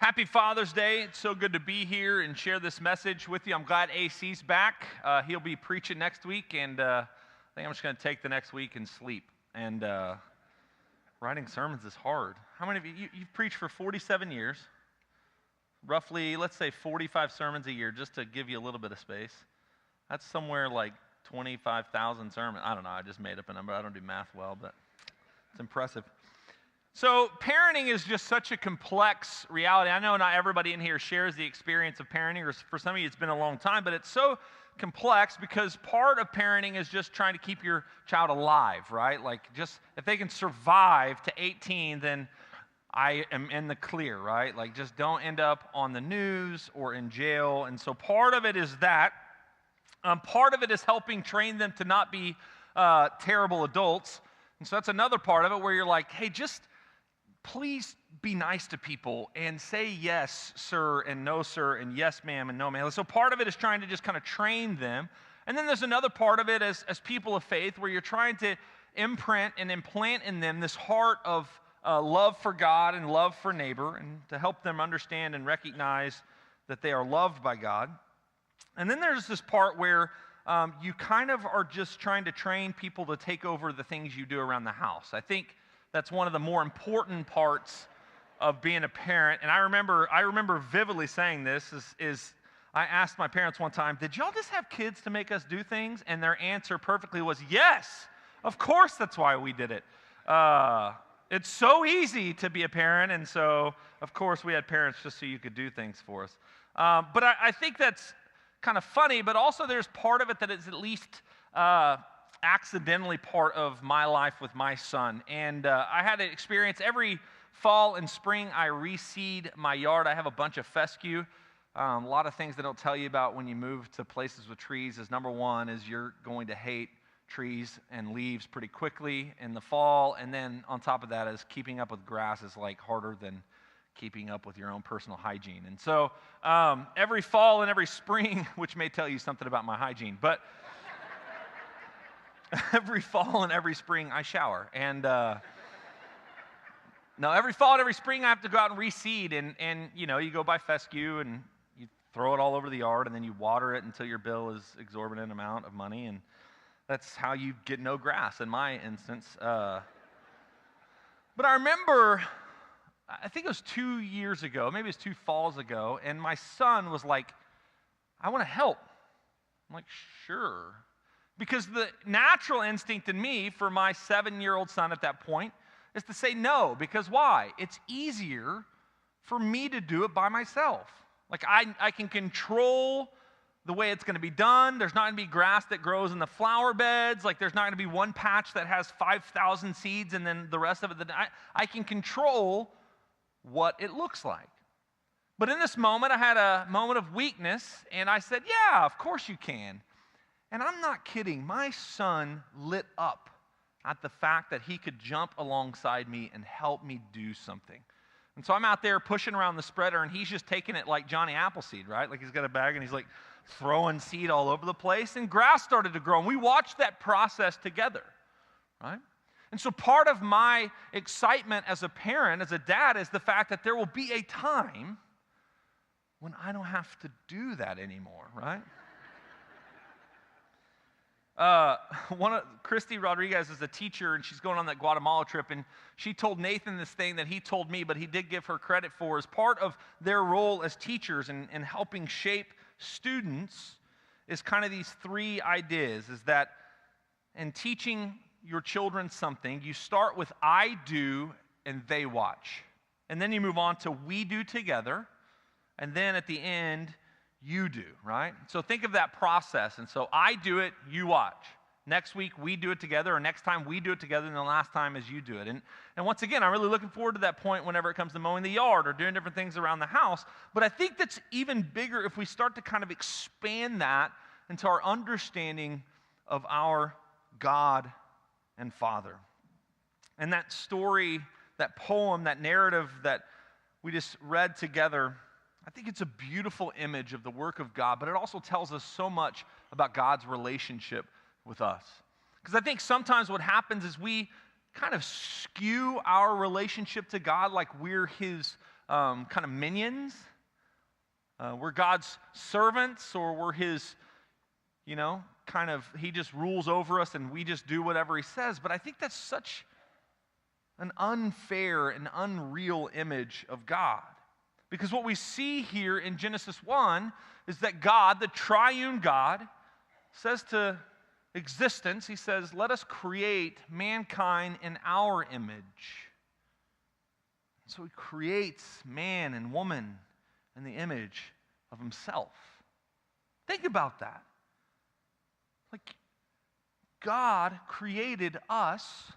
Happy Father's Day. It's so good to be here and share this message with you. I'm glad AC's back. He'll be preaching next week, and I think I'm just going to take the next week and sleep. And writing sermons is hard. How many of you've preached for 47 years, roughly, let's say 45 sermons a year, just to give you a little bit of space. That's somewhere like 25,000 sermons. I don't know, I just made up a number. I don't do math well, but it's impressive. So parenting is just such a complex reality. I know not everybody in here shares the experience of parenting, or for some of you it's been a long time, but it's so complex because part of parenting is just trying to keep your child alive, right? Like just if they can survive to 18, then I am in the clear, right? Like just don't end up on the news or in jail. And so part of it is that. Part of it is helping train them to not be terrible adults. And so that's another part of it where you're like, hey, just please be nice to people and say yes, sir, and no, sir, and yes, ma'am, and no, ma'am. So part of it is trying to just kind of train them. And then there's another part of it as people of faith where you're trying to imprint and implant in them this heart of love for God and love for neighbor, and to help them understand and recognize that they are loved by God. And then there's this part where you kind of are just trying to train people to take over the things you do around the house. I think that's one of the more important parts of being a parent. And I remember vividly saying this is I asked my parents one time, did y'all just have kids to make us do things? And their answer perfectly was, yes, of course that's why we did it. It's so easy to be a parent, and so of course we had parents just so you could do things for us. But I think that's kind of funny, but also there's part of it that is at least accidentally part of my life with my son. And I had an experience every fall and spring. I reseed my yard. I have a bunch of fescue. A lot of things they don't tell you about when you move to places with trees is, number one, is you're going to hate trees and leaves pretty quickly in the fall. And then on top of that is keeping up with grass is like harder than keeping up with your own personal hygiene. And so every fall and every spring, which may tell you something about my hygiene, but every fall and every spring I shower. And no, every fall and every spring I have to go out and reseed. And you know, you go buy fescue and you throw it all over the yard, and then you water it until your bill is exorbitant amount of money. And that's how you get no grass in my instance. But I remember, I think it was 2 years ago, maybe it was 2 falls ago, and my son was like, I want to help. I'm like, sure. Because the natural instinct in me for my 7-year-old son at that point is to say no. Because why? It's easier for me to do it by myself. Like I can control the way it's going to be done. There's not going to be grass that grows in the flower beds. Like there's not going to be one patch that has 5,000 seeds and then the rest of it. I can control what it looks like. But in this moment, I had a moment of weakness, and I said, yeah, of course you can. And I'm not kidding. My son lit up at the fact that he could jump alongside me and help me do something. And so I'm out there pushing around the spreader, and he's just taking it like Johnny Appleseed, right? Like he's got a bag, and he's like throwing seed all over the place, and grass started to grow. And we watched that process together, right? And so part of my excitement as a parent, as a dad, is the fact that there will be a time when I don't have to do that anymore, right? Christy Rodriguez is a teacher, and she's going on that Guatemala trip, and she told Nathan this thing that he told me, but he did give her credit for, as part of their role as teachers and helping shape students is kind of these 3 ideas, is that in teaching your children something, you start with I do and they watch. And then you move on to we do together, and then at the end, you do, right? So think of that process. And so I do it, you watch. Next week, we do it together, or next time we do it together, and the last time is you do it. And once again, I'm really looking forward to that point whenever it comes to mowing the yard or doing different things around the house. But I think that's even bigger if we start to kind of expand that into our understanding of our God and Father. And that story, that poem, that narrative that we just read together, I think it's a beautiful image of the work of God, but it also tells us so much about God's relationship with us. Because I think sometimes what happens is we kind of skew our relationship to God like we're His kind of minions. We're God's servants, or we're his, he just rules over us and we just do whatever he says. But I think that's such an unfair and unreal image of God. Because what we see here in Genesis 1 is that God, the triune God, says to existence, he says, let us create mankind in our image. So he creates man and woman in the image of himself. Think about that. Like, God created us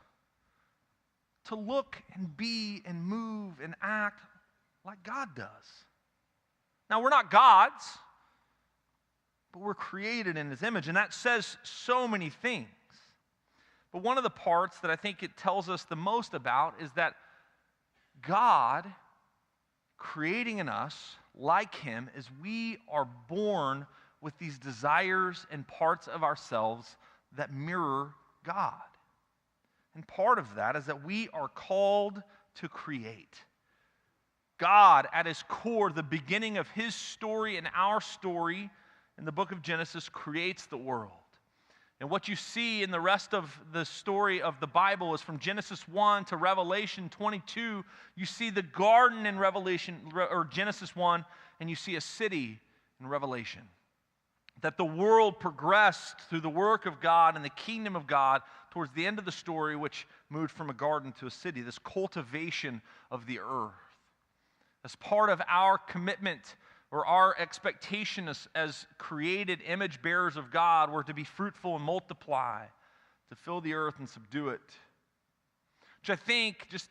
to look and be and move and act like God does. Now, we're not gods, but we're created in his image, and that says so many things. But one of the parts that I think it tells us the most about is that God creating in us like him is we are born with these desires and parts of ourselves that mirror God. And part of that is that we are called to create. God, at his core, the beginning of his story and our story in the book of Genesis, creates the world. And what you see in the rest of the story of the Bible is from Genesis 1 to Revelation 22, you see the garden in Genesis 1, and you see a city in Revelation. That the world progressed through the work of God and the kingdom of God towards the end of the story, which moved from a garden to a city, this cultivation of the earth. As part of our commitment or our expectation as created image bearers of God, we're to be fruitful and multiply, to fill the earth and subdue it. Which I think, just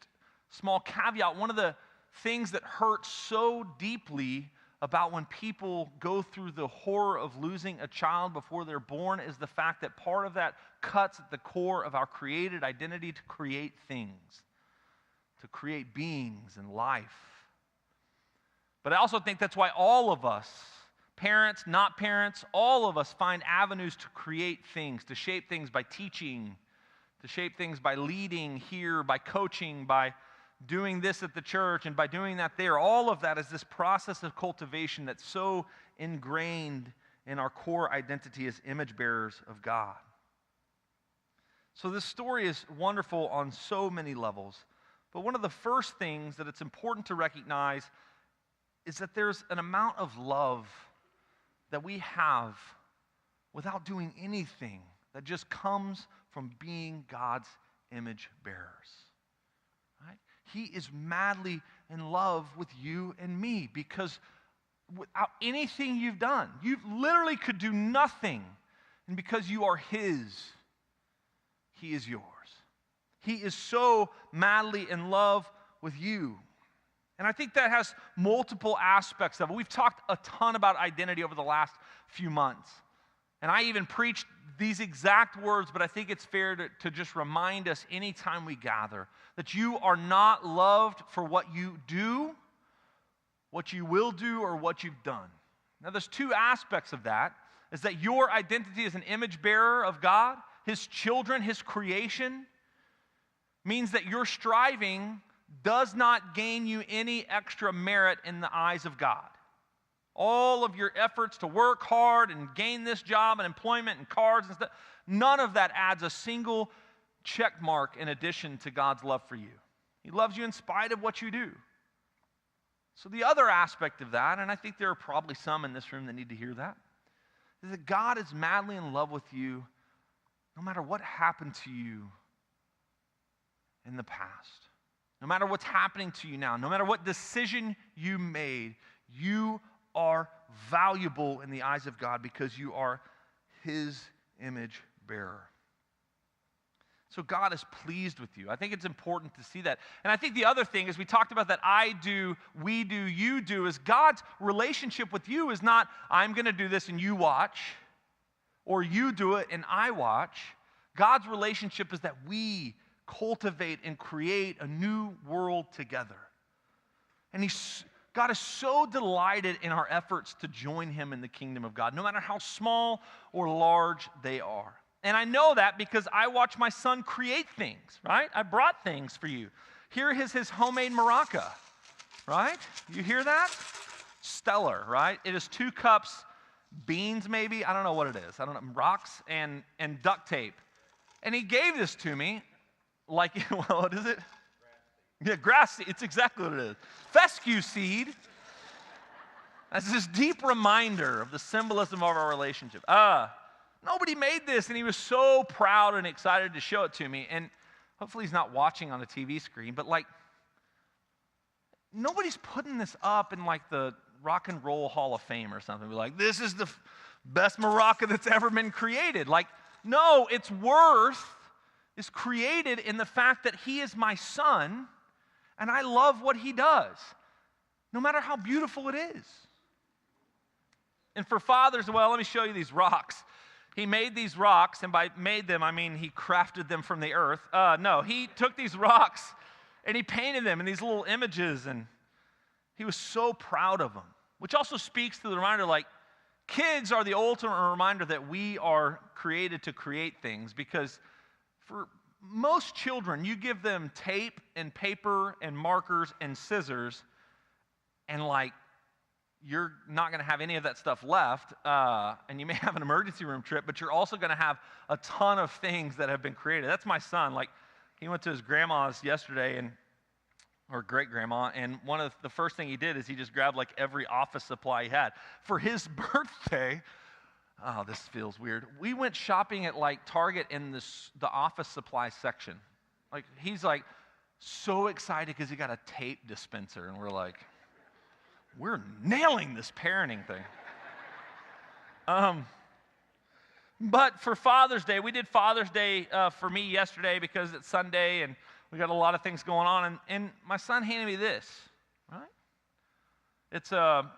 small caveat, one of the things that hurts so deeply about when people go through the horror of losing a child before they're born is the fact that part of that cuts at the core of our created identity to create things, to create beings and life. But I also think that's why all of us, parents, not parents, all of us find avenues to create things, to shape things by teaching, to shape things by leading here, by coaching, by doing this at the church, and by doing that there. All of that is this process of cultivation that's so ingrained in our core identity as image bearers of God. So this story is wonderful on so many levels. But one of the first things that it's important to recognize is that there's an amount of love that we have without doing anything that just comes from being God's image bearers. Right? He is madly in love with you and me because without anything you've done, you literally could do nothing. And because you are his, he is yours. He is so madly in love with you. And I think that has multiple aspects of it. We've talked a ton about identity over the last few months. And I even preached these exact words, but I think it's fair to just remind us anytime we gather that you are not loved for what you do, what you will do, or what you've done. Now, there's two aspects of that, is that your identity as an image bearer of God, his children, his creation, means that your striving does not gain you any extra merit in the eyes of God. All of your efforts to work hard and gain this job and employment and cars and stuff, none of that adds a single check mark in addition to God's love for you. He loves you in spite of what you do. So the other aspect of that, and I think there are probably some in this room that need to hear that, is that God is madly in love with you no matter what happened to you in the past. No matter what's happening to you now, no matter what decision you made, you are valuable in the eyes of God because you are his image bearer. So God is pleased with you. I think it's important to see that. And I think the other thing is we talked about that I do, we do, you do, is God's relationship with you is not I'm going to do this and you watch, or you do it and I watch. God's relationship is that we cultivate and create a new world together. And God is so delighted in our efforts to join him in the kingdom of God, no matter how small or large they are. And I know that because I watch my son create things, right? I brought things for you. Here is his homemade maraca. right? You hear that? Stellar, right? It is 2 cups, beans maybe, I don't know what it is. I don't know, rocks and duct tape. And he gave this to me like, well, what is it? Yeah, grass seed. It's exactly what it is. Fescue seed. That's this deep reminder of the symbolism of our relationship. Nobody made this, and he was so proud and excited to show it to me. And hopefully he's not watching on the TV screen, but like, nobody's putting this up in like the Rock and Roll Hall of Fame or something. We're like, this is the best maraca that's ever been created. Like, no, its worth is created in the fact that he is my son, and I love what he does, no matter how beautiful it is. And for fathers, well, let me show you these rocks. He made these rocks, and by made them, I mean he crafted them from the earth. No, he took these rocks and he painted them in these little images, and he was so proud of them, which also speaks to the reminder, like, kids are the ultimate reminder that we are created to create things, because for most children, you give them tape and paper and markers and scissors, and like, you're not going to have any of that stuff left, and you may have an emergency room trip, but you're also going to have a ton of things that have been created. That's my son. Like, he went to his grandma's yesterday, or great-grandma, and one of the first thing he did is he just grabbed like every office supply he had. For his birthday, oh, this feels weird, we went shopping at like Target in the office supply section. Like, he's like so excited because he got a tape dispenser, and we're like, we're nailing this parenting thing. But for Father's Day, we did Father's Day for me yesterday because it's Sunday and we got a lot of things going on. And my son handed me this, right? It's a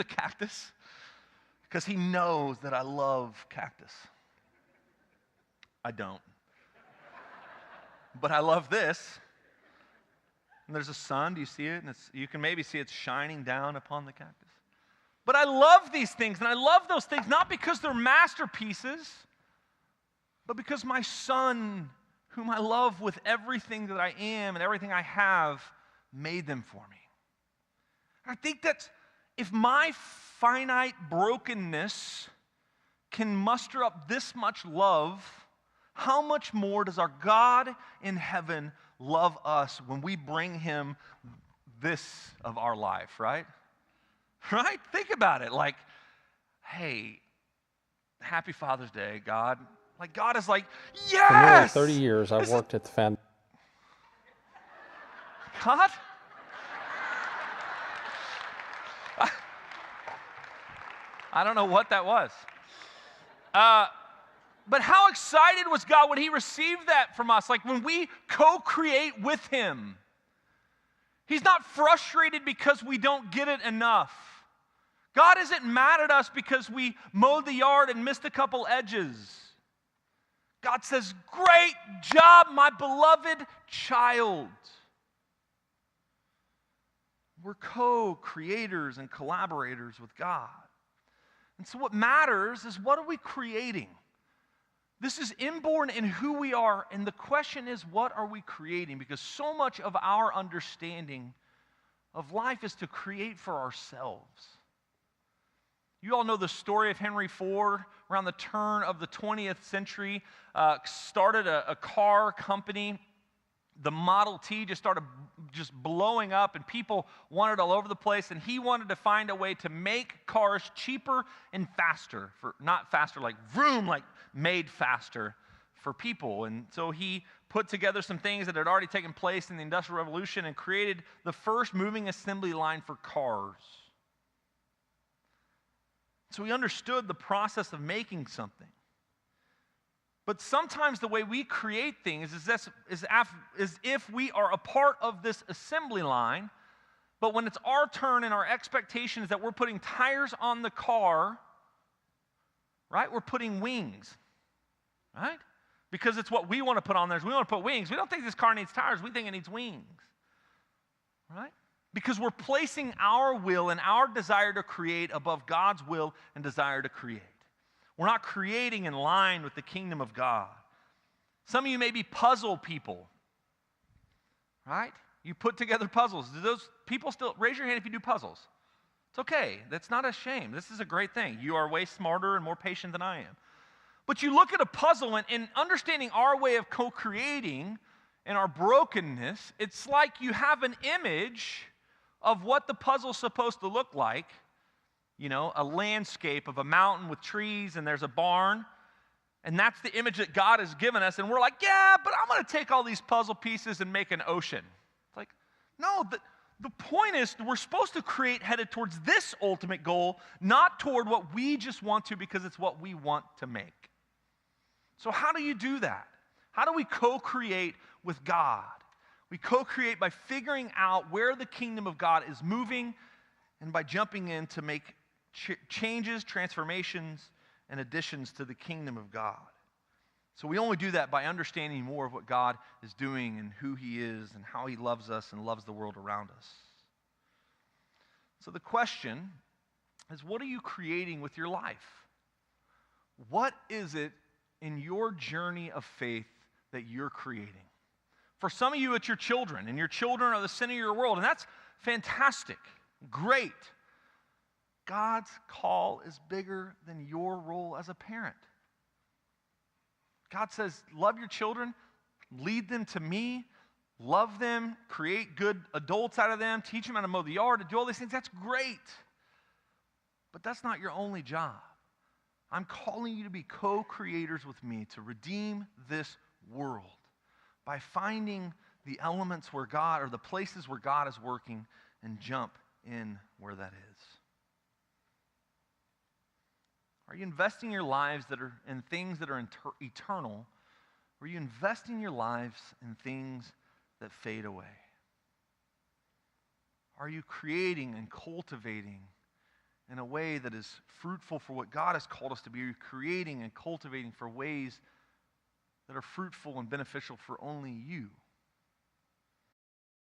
cactus because he knows that I love cactus. I don't. But I love this. And there's a sun. Do you see it? And you can maybe see it's shining down upon the cactus. But I love these things, and I love those things not because they're masterpieces, but because my son, whom I love with everything that I am and everything I have, made them for me. I think that if my finite brokenness can muster up this much love, how much more does our God in heaven love us when we bring him this of our life, right? Right? Think about it. Like, hey, happy Father's Day, God. Like, God is like, yes! For nearly 30 years, I've worked at the foundation. God? I don't know what that was. But how excited was God when he received that from us? Like, when we co-create with him. He's not frustrated because we don't get it enough. God isn't mad at us because we mowed the yard and missed a couple edges. God says, great job, my beloved child. We're co-creators and collaborators with God. And so what matters is, what are we creating? This is inborn in who we are, and the question is, what are we creating? Because so much of our understanding of life is to create for ourselves. You all know the story of Henry Ford. Around the turn of the 20th century, started a car company. The Model T just started blowing up, and people wanted all over the place, and he wanted to find a way to make cars cheaper and faster. Not faster like vroom, like made faster for people. And so he put together some things that had already taken place in the Industrial Revolution and created the first moving assembly line for cars. So he understood the process of making something. But sometimes the way we create things is if we are a part of this assembly line, but when it's our turn and our expectation is that we're putting tires on the car, right? We're putting wings, right? Because it's what we want to put on there. We want to put wings. We don't think this car needs tires. We think it needs wings, right? Because we're placing our will and our desire to create above God's will and desire to create. We're not creating in line with the kingdom of God. Some of you may be puzzle people, right? You put together puzzles. Do those people still, raise your hand if you do puzzles. It's okay. That's not a shame. This is a great thing. You are way smarter and more patient than I am. But you look at a puzzle and understanding our way of co-creating and our brokenness, it's like you have an image of what the puzzle's supposed to look like. You know, a landscape of a mountain with trees and there's a barn. And that's the image that God has given us. And we're like, yeah, but I'm going to take all these puzzle pieces and make an ocean. It's like, no, the point is we're supposed to create headed towards this ultimate goal, not toward what we just want to because it's what we want to make. So how do you do that? How do we co-create with God? We co-create by figuring out where the kingdom of God is moving and by jumping in to make changes, transformations, and additions to the kingdom of God. So we only do that by understanding more of what God is doing and who He is and how He loves us and loves the world around us. So the question is, what are you creating with your life? What is it in your journey of faith that you're creating? For some of you, it's your children, and your children are the center of your world, and that's fantastic, great. God's call is bigger than your role as a parent. God says, love your children, lead them to me, love them, create good adults out of them, teach them how to mow the yard, to do all these things. That's great. But that's not your only job. I'm calling you to be co-creators with me to redeem this world by finding the elements where God, or the places where God is working, and jump in where that is. Are you investing your lives that are in things that are eternal? Or are you investing your lives in things that fade away? Are you creating and cultivating in a way that is fruitful for what God has called us to be? Are you creating and cultivating for ways that are fruitful and beneficial for only you?